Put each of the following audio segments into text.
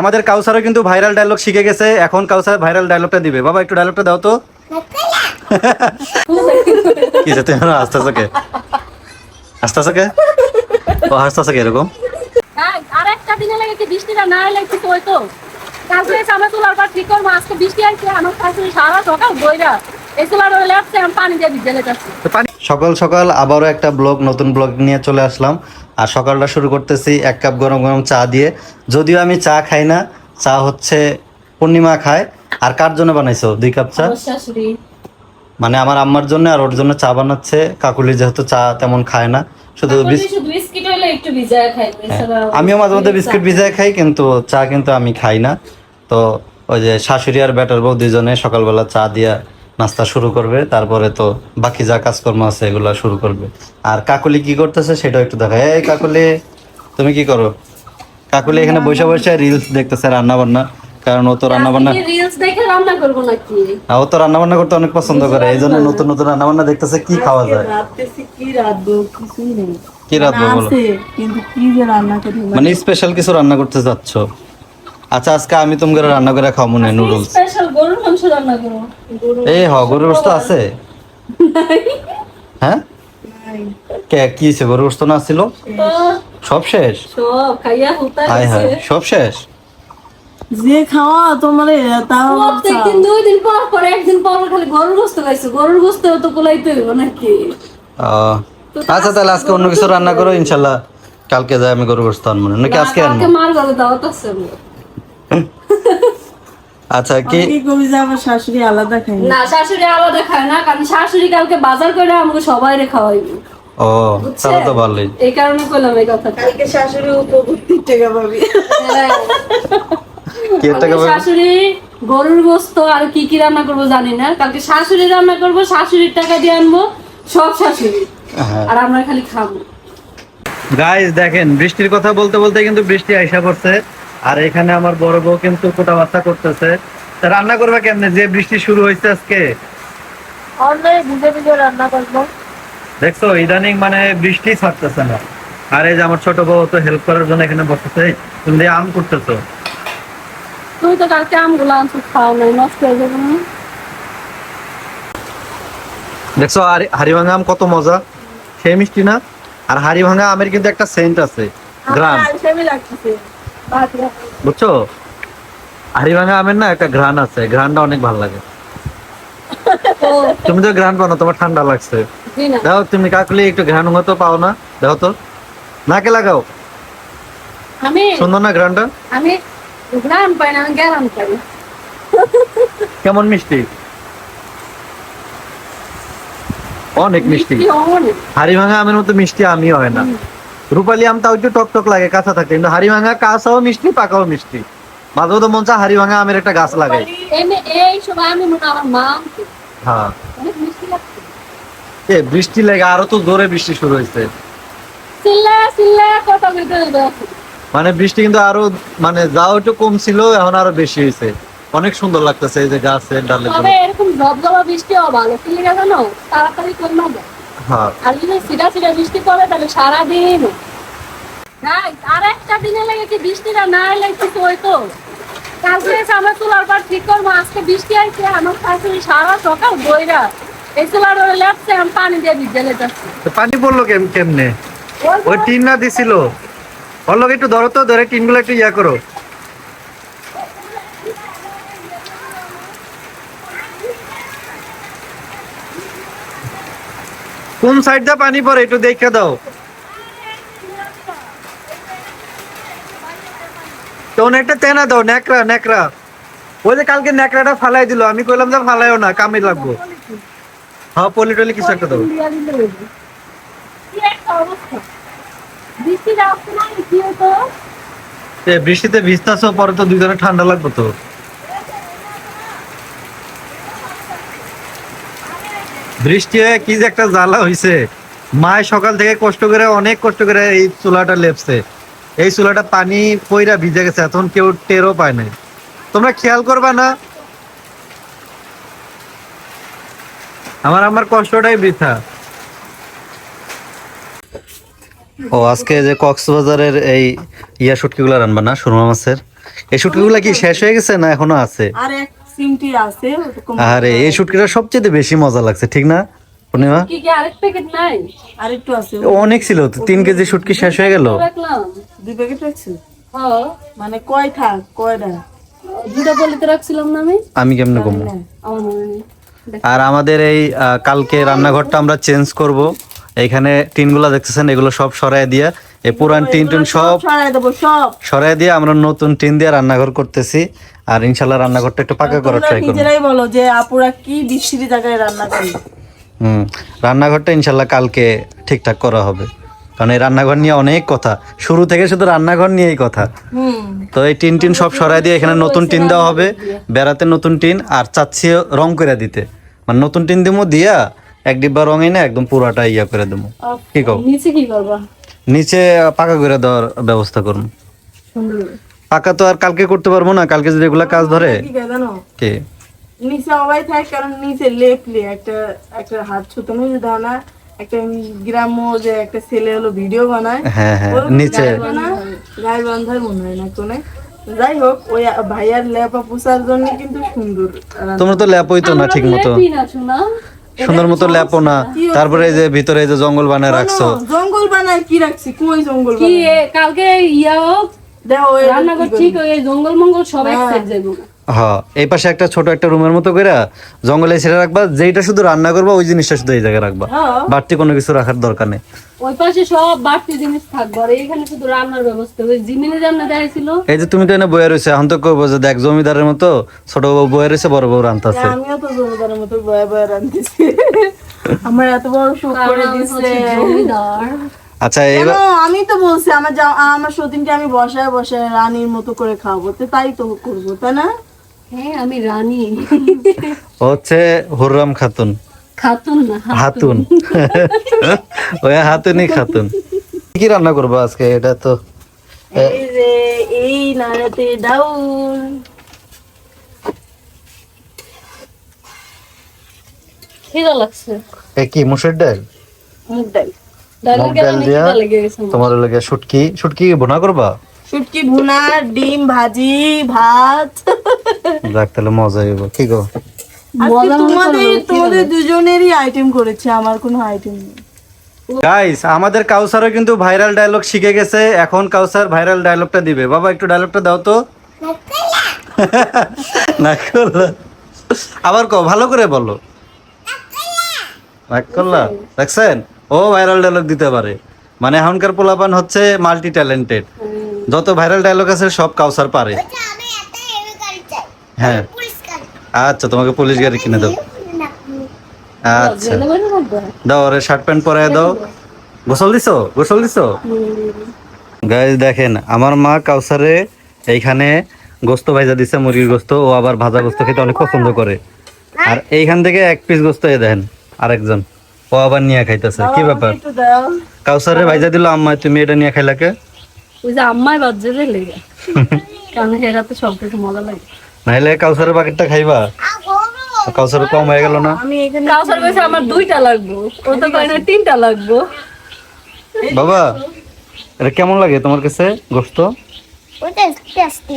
আমাদের কাউসারও কিন্তু viral dialogue শিখে গেছে, এখন কাউসার ভাইরাল ডায়লগটা দিবে। বাবা একটু ডায়লগটা দাও তো। কি যে তুমি হাসতেছো কে? হাসতেছো কে? ও হাসতেছো কে এরকম? আর একটা দিনে লাগে কি বৃষ্টিটা না এলে কি হইতো? কালকে সামনে তোলার পর ঠিক করবো, আজকে বৃষ্টি আসছে, আমার কাছে সারা সকাল বইরা এই তোলার লেপছে, আমি পানি দিয়ে ভিজে লেটাচ্ছি। সকাল সকাল আবারও একটা ব্লগ, নতুন ব্লগ নিয়ে চলে আসলাম। আর সকালটা শুরু করতেছি এক কাপ গরম গরম চা দিয়ে। যদিও আমি চা খাই না, চা হচ্ছে পূর্ণিমা খায়। আর কার জন্য বানাইছো 2 কাপ চা? শাশুড়ি মানে আমার আম্মার জন্য, আর ওর জন্য চা বানাচ্ছে। কাকুলি যেহেতু চা তেমন খায় না, শুধু বিস্কিট হলে একটু ভিজায় খাই। আমিও মাঝে মধ্যে বিস্কিট ভিজায় খাই, কিন্তু চা কিন্তু আমি খাই না। তো ওই যে শাশুড়ি আর বেটার বউ দুজনে সকালবেলা চা দিয়া নাস্তা শুরু করবে, তারপরে তো বাকি যা কাজকর্ম আছে এগুলো শুরু করবে। আর কাকুলি কি করতেছে সেটাও একটু দেখা। এই কাকুলি, তুমি কি করো? কাকুলি এখানে বসে বসে রিলস দেখতেছে, রান্না বান্না। কারণ ও তো রান্না বান্না রিলস দেখে রান্না করবো নাকি? ও তো রান্না বান্না করতে অনেক পছন্দ করে, এই জন্য নতুন নতুন রান্না বান্না দেখতেছে কি খাওয়া যায়। কি রাঁধবো কিছুই নেই, কি রাঁধবো বলো? কিন্তু কি যে রান্না করি মানে স্পেশাল কিছু রান্না করতে যাচ্ছ? আচ্ছা, আজকে আমি তুমি রান্না করে খাও মনে নুডলস। স্পেশাল গরুর মাংস রান্না করো। এই গরুর গোশত আছে? হ্যাঁ, কে কি হয়েছে? গরুর গোশত না ছিল? সব শেষ? সব খাইয়া হুতাই হায় হায়, সব শেষ? যে খাওয়া তোমার তাও প্রত্যেকদিন 2 দিন পর পর একদিন পর খালি গরুর গোশত খাইছো। গরুর গোশত তো কোলাইতে হইব নাকি? আচ্ছা তাহলে আজকে অন্য কিছু রান্না করো, ইনশাল্লাহ কালকে যাই আমি গরুর গোশত আনবো, নাকি আজকে আনবো? কালকে মার ঘরে দাওয়াত আছে আমার। আচ্ছা কি কবি যে আমার শাশুড়ি আলাদা খাই না, শাশুড়ি আলাদা খায় না, কারণ শাশুড়ি কালকে বাজার করে আমাকে সবাইরে খাওয়াইবে। ও তাহলে তো ভালোই। এই কারণে কইলাম এই কথাটা। কালকে শাশুড়ি উপভোক্তি টাকা পাবি। কি টাকা পাবে? শাশুড়ি গরুর গোশত আর কি কি রান্না করবো জানি না, কালকে শাশুড়ি রান্না করবো, শাশুড়ির টাকা দিয়ে আনবো, সব শাশুড়ি, আর আমরা খালি খাবো। গাইস দেখেন, বৃষ্টির কথা বলতে বলতে কিন্তু বৃষ্টি আইসা পড়ছে। আর এখানে আমার বড় বউ কিন্তু কোটা বাচ্চা করতেছে। তা রান্না করবে কেমনে, যে বৃষ্টি শুরু হয়েছে আজকে? অনলাইনে ভিজে ভিজে রান্না করবো। দেখছো ইদানিং মানে বৃষ্টি ছাড়তেছে না। আর এই যে আমার ছোট বউ তো হেল্প করার জন্য এখানে বসেছে। তুমি দিয়ে আম করতেছো? তুই তো কালকে আমগুলো আনছো, খাও নাই, নষ্ট হয়ে যাবে না? দেখছো হাড়িভাঙা আম কত মজা, সেই মিষ্টি না? আর হাড়িভাঙা আমের কিন্তু একটা সেন্ট আছে, ঘ্রাণ, বুঝছো? হাড়িভাঙা আমের না একটা ঘ্রাণ আছে, ঘ্রাণটা অনেক ভালো লাগে। তুমি তো ঘ্রাণ পাও না, তোমার ঠান্ডা লাগছে। দেখো তুমি কাকুলি একটু ঘ্রাণ হতো পাও না, দেখো তো, নাকে লাগাও। আমি সুন্দর না ঘ্রাণটা? আমি গ্রাম পাই না, আমি গ্রাম পাই। কেমন মিষ্টি, অনেক মিষ্টি। হাড়িভাঙা আমের মতো মিষ্টি আমি হয় না। রূপালী আম তাও একটু টক টক লাগে কাঁচা থাকে, কিন্তু হাড়িভাঙা কাঁচাও মিষ্টি পাকাও মিষ্টি। মাঝে মধ্যে মন চায় হাড়িভাঙা আমের একটা গাছ লাগাই। এই সময় আমি মনে আমার মা হ্যাঁ, অনেক মিষ্টি লাগছে। বৃষ্টি লেগে আরো তো জোরে বৃষ্টি শুরু হয়েছে। চিল্লা চিল্লা কথা বলতে হবে। মানে বৃষ্টি কিন্তু আরো মানে যাও একটু কম ছিল, এখন আরো বেশি হয়েছে। অনেক সুন্দর লাগতেছে এই যে গাছের ডালে। তবে এরকম ঝপঝপা বৃষ্টিও ভালো, কি লাগে জানো, তাড়াতাড়ি করে না যায়। হ্যাঁ, আর যদি সিধা সিধা বৃষ্টি পড়ে তাহলে সারাদিন। হ্যাঁ, আর একটা দিনে লাগে কি বৃষ্টিটা না এলে কিছু হইতো? কালকে আমরা তোলার পর ঠিক করবো, আজকে বৃষ্টি আসছে, আমার কাছে সারা সকাল বইরা এই তোলার লেপছে, আমি পানি দিয়ে ভিজে লেটাচ্ছি। পানি পড়লো কেমনে? ওই টিন না দিছিল? বললো একটু ধরো তো, ধরে টিন গুলো একটু ইয়া করো। কোন সাইড দিয়ে পানি পড়ে একটু দেখে দাও। তো একটা তেনা দাও, নেকড়া নেকড়া। ওই যে কালকে নেকড়াটা ফালাই দিল, আমি কইলাম যে ফালাইও না, কামে লাগবো। হ্যাঁ, পলি টলি কিছু একটা দাও। বৃষ্টিতে ভিজতাছো, পরে তো দুজনে ঠান্ডা লাগবে তো। বৃষ্টি হয়ে কি যে একটা জ্বালা হইছে। মায় সকাল থেকে কষ্ট করে, অনেক কষ্ট করে এই চুলাটা লেপছে। এই চুলাটা পানি পইরা ভিজে গেছে, এখন কেউ টেরও পায় নাই। তোমরা খেয়াল করবা না? আমার কষ্টটাই বৃথা। ও আজকে যে কক্সবাজারের এই শুটকিগুলো রান্না না, সুরমা মাছের, এই শুটকিগুলো কি শেষ হয়ে গেছে না এখনো আছে? আর এক সিমটি আছে ওরকম। আরে এই শুটকিটা সবচেয়ে বেশি মজা লাগছে, ঠিক না পূর্ণিমা? কি কি আরেক প্যাকেট নাই? আর একটু আছে। অনেক ছিল তো, 3 কেজি শুটকি শেষ হয়ে গেল। রাখলাম। 2 প্যাকেট রাখছি। হ্যাঁ, মানে কয় থাক কয়টা? দুটা বলিতে রাখছিলাম না আমি? আমি কেমনে কমবো? আমার মনে নেই। আর আমাদের এই কালকে রান্নাঘরটা আমরা চেঞ্জ করব। এইখানে টিনগুলো দেখতেছেন, এগুলো সব সরায় দিয়ে, এই পুরান টিন টিন সব সরাই দেবো সব। সরাই দিয়ে আমরা নতুন টিন দিয়ে রান্নাঘর করতেছি। আর ইনশাল্লাহ রান্নাঘরটা একটু পাকা করার তোমরা ট্রাই করবো। নিজেরাই বলো যে আপুরা কি বিশ্রী জায়গায় রান্না করে। রান্নাঘরটা ইনশাল্লাহ কালকে ঠিকঠাক করা হবে, কারণ এই রান্নাঘর নিয়ে অনেক কথা, শুরু থেকে শুধু রান্নাঘর নিয়েই কথা। তো এই টিন টিন সব সরাই দিয়ে এখানে নতুন টিন দেওয়া হবে, বেড়াতে নতুন টিন, আর চাচ্ছি রং করে দিতে, মানে নতুন টিন দিমু দিয়া এক ডিব্বা রং এনে একদম পুরাটা ইয়া করে দেবো। কি কও? নিচে কি করবা? নিচে পাকা করে দেওয়ার ব্যবস্থা করুন। সুন্দর। পাকা তো আর কালকে করতে পারবো না, কালকে যদি এগুলা কাজ ধরে। কি করে জানো? কি? নিচে সবাই থাকে, কারণ নিচে লেপলে একটা একটা হাত ছুতানো যদি হয় না, একটা গ্রাম্য যে একটা ছেলে হলো ভিডিও বানায়, হ্যাঁ হ্যাঁ, ওর নিচে গায়ে বান্ধার মনে হয় না কোনে। যাই হোক, ওই ভাইয়ার লেপা পোষার জন্য কিন্তু সুন্দর তোমরা তো ল্যাপই তো না ঠিক মতো, লেপি না শোনা। সুন্দর মতো ল্যাপও না। তারপরে এই যে ভিতরে এই যে জঙ্গল বানায় রাখছো। জঙ্গল বানায় কি রাখছি? কই জঙ্গল কি বানায়? কালকে দেখো রান্নাঘর ঠিক হয়ে জঙ্গল মঙ্গল সব এক সাইড যাবো। হ্যাঁ, এই পাশে একটা ছোট একটা রুমের মতো করে জঙ্গলে ছেড়ে রাখবা, যেটা শুধু রান্না করবা ওই জিনিসটা শুধু এই জায়গায় রাখবা, হ্যাঁ। বাড়তি কোনো কিছু রাখার দরকার নেই। ওই পাশে সব বাড়তি জিনিস থাকবে, আর এখানে শুধু রান্নার ব্যবস্থা। ওই জিমিনে রান্না দেখাইছিল। এই যে তুমি তো এনে বয়ে রয়েছে, এখন তো কইবো যে দেখ জমিদারের মতো ছোট বউ বয়ে রয়েছে, বড় বউ রান্তাছে। আমিও তো জমিদারের মতো বয়া বয়া রান্ধিছি। আমার এত বড় সুখ করে দিচ্ছে। জমিদার। আচ্ছা কেন? এবার আমি তো বলছি আমার সতীনকে আমি বসায় বসায় রানীর মতো করে খাওয়াবো, তো তাই তো করবো, তাই না? হ্যাঁ, আমি রানী। ও হচ্ছে হুররাম খাতুন, খাতুন না, হাতুন। ওই হাতুনই খাতুন। কি রান্না করবো আজকে? এটা তো এই যে এই নাড়াতে ডাউল। খিদা লাগছে। কি মুসুর ডাল? মুগ ডাল। ডালের মুগ গেলে ডাল অনেক দিয়া খিদা লেগে গেছে আমার। তোমার লাগে শুটকি, শুটকি বোনা করবা? শুটকি ভুনা, ডিম ভাজি, ভাত। যাক তাহলে মজা হইব। কি গো? আজকে তোমাদের দুজনেরই আইটেম করেছে, আমার কোনো আইটেম নেই। গাইস, আমাদের কাউসারও কিন্তু ভাইরাল ডায়লগ শিখে গেছে। এখন কাউসার ভাইরাল ডায়লগটা দিবে। বাবা একটু ডায়লগটা দাও তো। না করলা। আবার কও, ভালো করে বলো। না করলা। দেখছেন, ও ভাইরাল ডায়লগ দিতে পারে। মানে এখনকার পোলাপান হচ্ছে মাল্টি ট্যালেন্টেড। যত ভাইরাল ডায়লগ আছে সব কাউসার পারে। হ্যাঁ, আচ্ছা তোমাকে পুলিশ গাড়ি কিনে দাও। আচ্ছা জেলে বাইরে রাখবে? দাও, ওরে শার্ট প্যান্ট পরায় দাও। গোসল দিছো? গোসল দিছো? গাইস দেখেন, আমার মা কাউসারে এইখানে গোস্ত ভাজা দিছে, মুরগির গোস্ত। ও আবার ভাজা গোস্ত খেতে অনেক পছন্দ করে। আর এইখান থেকে এক পিস গোস্ত এ দেখেন আরেকজন, ও আবার নিয়ে খাইতেছে। কি ব্যাপার? একটু দাও। কাউসারে ভাজা দিল আম্মা, তুমি এটা নিয়ে খাইলা কে? ওই যে আম্মাই বাজে লেগে। কারণ এরা তো সব কিছু মজা লাগে। নাইলে কাউসারের বাকেটটা খাইবা? কাউসার কম হয়ে গেল না? আমি এখানে কাউসার কইছে আমার 2টা লাগবে, ও তো কয় না 3টা লাগবে। বাবা এটা কেমন লাগে তোমার কাছে গোস্ত? ওটা টেস্টি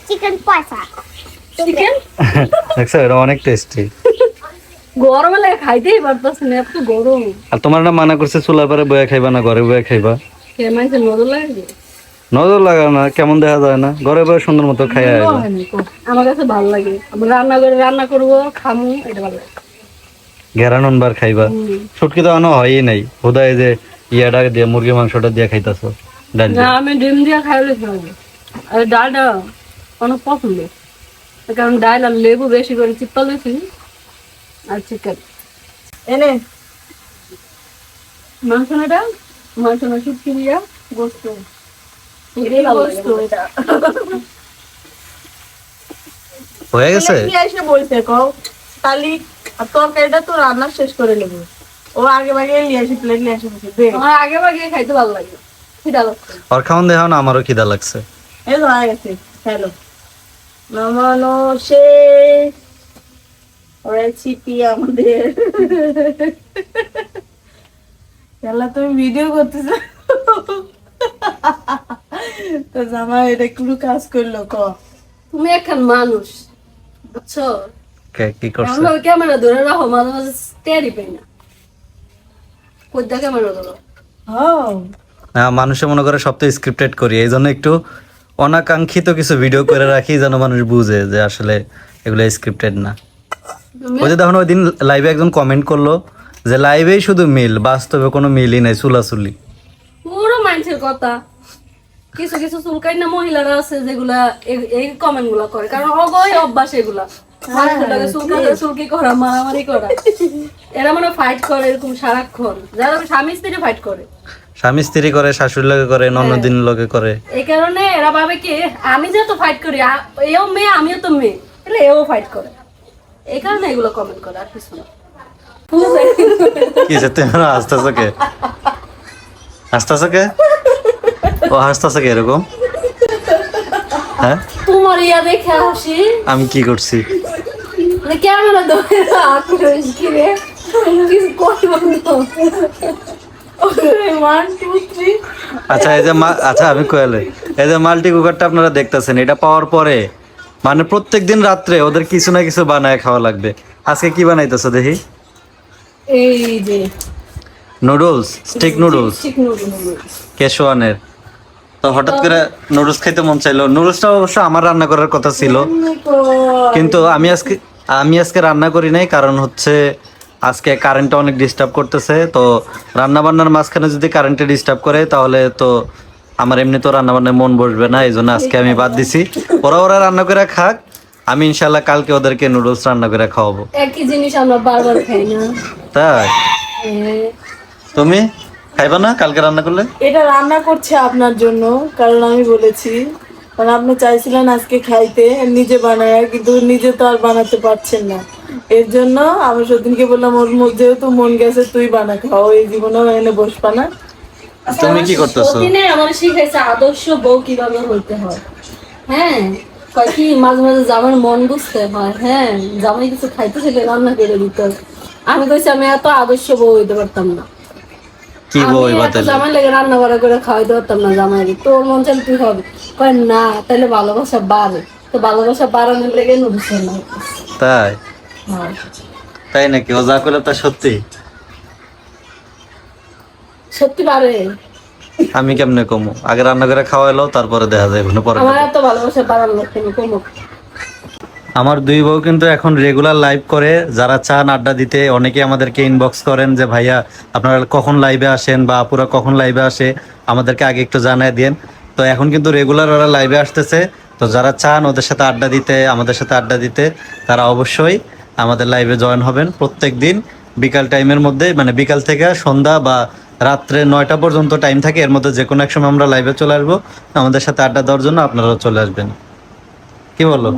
চিকেন পয়সা চিকেন দেখছো, এটা অনেক টেস্টি। গরমে লাগে খাইতেই পারতাছি না, এত গরম। আর তোমার না মানা করছে চুলার পারে বয়ে খাইবা না, ঘরে বয়ে খাইবা? কে মাইছে নজর লাগে? নজর লাগা না, কেমন দেখা যায় না? ঘরে বয়ে সুন্দর মতো খাই আইবা। আমার কাছে ভালো লাগে, আমি রান্না করে রান্না করবো, খামু, এটা ভালো লাগে। ঘেরানন বার খাইবা। শুটকি তো এখনো হয়ই নাই, হুদায় যে ইয়াটা দিয়ে মুরগি মাংসটা দিয়ে খাইতাছো ডাল না, দিয়ে। আমি ডিম দিয়ে খাইলে খাবো। আর ডালটা অনেক পছন্দ, কারণ ডাল আর লেবু বেশি করে চিপ্পা দিয়েছি। আর চিকেন এনে মাংস না শুটকি দিয়া গোস্ত, এটাই ভালো লাগে আমার। এটা হয়ে গেছে? কি এসে বলছে কও তালি, আর তরকারিটা তো রান্না শেষ করে নেবো। ও আগে ভাগে নিয়ে আসি, প্লেট নিয়ে আসি বসে দে। আমার আগে ভাগে খাইতে ভালো লাগে, খিদা লাগছে। আর খাওন দেখাও না, আমারও খিদা লাগছে। এই তো হয়ে গেছে। হ্যালো নামানো সে রেসিপি আমাদের। খেলা তুমি ভিডিও করতেছো? তো জামাই এটা কোনো কাজ করলো ক? তুমি এখন মানুষ, বুঝছো? কি করছে? আমরা ক্যামেরা ধরে রাখো, মাঝে মাঝে টেরই পাই না। কোথা ক্যামেরা ধরো? মানুষে মনে করে সব তো স্ক্রিপ্টেড করি, এই জন্য একটু অনাকাঙ্ক্ষিত কিছু ভিডিও করে রাখি যেন মানুষ বুঝে যে আসলে এগুলো স্ক্রিপ্টেড না। ওই যে দেখুন ওই দিন লাইভে একজন কমেন্ট করলো যে লাইভেই শুধু মিল, বাস্তবে কোনো মিলই নাই, চুলাচুলি। পুরো মানুষের কথা। কিছু কিছু চুলকাই না মহিলারা আছে যেগুলা এই কমেন্ট গুলা করে, কারণ অগয় অভ্যাস এগুলা। মানুষের লগে চুলকি করা, মারামারি করা, এরা মানে ফাইট করে এরকম সারাক্ষণ। যারা স্বামী স্ত্রী ফাইট করে, স্বামী স্ত্রী করে, শাশুড়ি লগে করে, ননদিন লগে করে। এই কারণে এরা ভাবে কি আমি যেহেতু ফাইট করি, এও মেয়ে আমিও তো মেয়ে, তাহলে এও ফাইট করে। এই কারণে এগুলো কমেন্ট করে, আর কিছু না। কি যে তুমি হাসতেছো কে? হাসতেছো কে? ও হাসতেছো কে এরকম? হ্যাঁ, তোমার ইয়া দেখে হাসি। আমি কি করছি? ক্যামেরা ধরে রাখ কি রে, কিছু করবো না। 1 2 3 আচ্ছা এই যে আচ্ছা আমি কইলে এই যে মাল্টি কুকারটা আপনারা দেখতেছেন, এটা পাওয়ার পরে মানে প্রত্যেকদিন রাত্রে ওদের কিছু না কিছু বানায় খাওয়া লাগবে। আজকে কি বানাইতেছো দেখি? এই যে নুডলস, স্টিক নুডলস, ঠিক নুডলস। কেশওয়ানের। তো হঠাৎ করে নুডলস খাইতে মন চাইলো। নুডলসটা অবশ্য আমার রান্না করার কথা ছিল, কিন্তু আমি আজকে রান্না করি নাই, কারণ হচ্ছে আজকে কারেন্টটা অনেক ডিস্টার্ব করতেছে। তো রান্না বান্নার মাঝখানে যদি কারেন্টে ডিস্টার্ব করে তাহলে তো আমার এমনি তো রান্না বান্নায় মন বসবে না, এই জন্য আজকে আমি বাদ দিছি। ওরা রান্না করে খাক, আমি ইনশাল্লাহ কালকে ওদেরকে নুডলস রান্না করে খাওয়াবো। একই জিনিস আমরা বারবার খাই না। তাই হ্যাঁ। তুমি খাইবা না কালকে রান্না করলে? এটা রান্না করছে আপনার জন্য, কারণ আমি বলেছি, কারণ আপনি চাইছিলেন আজকে খাইতে নিজে বানায়, কিন্তু নিজে তো আর বানাতে পারছেন না। এর জন্য আমি সতীনকে বললাম ওর যেহেতু মন গেছে তুই বানা, খাও, এই জীবনেও এনে বসবা না। তুমি কি করতেছো? সতীনে আমার শিখাইছে আদর্শ বউ কিভাবে হইতে হয়। হ্যাঁ, কয় কি মাঝে মাঝে জামাই মন বুঝতে হয়। হ্যাঁ, জামাই কিছু খাইতে চাইলে রান্না করে দিতে হয়। আমি কইছি আমি এত আদর্শ বউ হইতে পারতাম না। কি আমি বই এত বাতালে? জামাই লেগে রান্না বাড়া করে খাওয়াইতে পারতাম না জামাই। তোর মন চাইলে তুই হবে, কয় না তাহলে ভালোবাসা বাড়ে। তো ভালোবাসা বাড়ানোর লেগে নুডলস রান্না করতেছি। তাই হ্যাঁ। তাই নাকি? ও যা করলে তা সত্যি? সত্যি পারে। আমি কেমনে কমু? আগে রান্না করে খাওয়াইলো, তারপরে দেখা যায় পরে। আমার এত ভালোবাসা বাড়ানোর কেন কমো? আমার দুই বউ কিন্তু এখন রেগুলার লাইভ করে। যারা চান আড্ডা দিতে, অনেকে আমাদেরকে ইনবক্স করেন যে ভাইয়া আপনারা কখন লাইভে আসেন বা আপুরা কখন লাইভে আসে, আমাদেরকে আগে একটু জানায় দেন। তো এখন কিন্তু রেগুলার ওরা লাইভে আসতেছে। তো যারা চান ওদের সাথে আড্ডা দিতে, আমাদের সাথে আড্ডা দিতে, তারা অবশ্যই আমাদের লাইভে জয়েন হবেন। প্রত্যেক দিন বিকাল টাইমের মধ্যে, মানে বিকাল থেকে সন্ধ্যা বা রাত্রে 9টা পর্যন্ত টাইম থাকে, এর মধ্যে যে কোনো এক সময় আমরা লাইভে চলে আসবো। আমাদের সাথে আড্ডা দেওয়ার জন্য আপনারাও চলে আসবেন। কি বলো?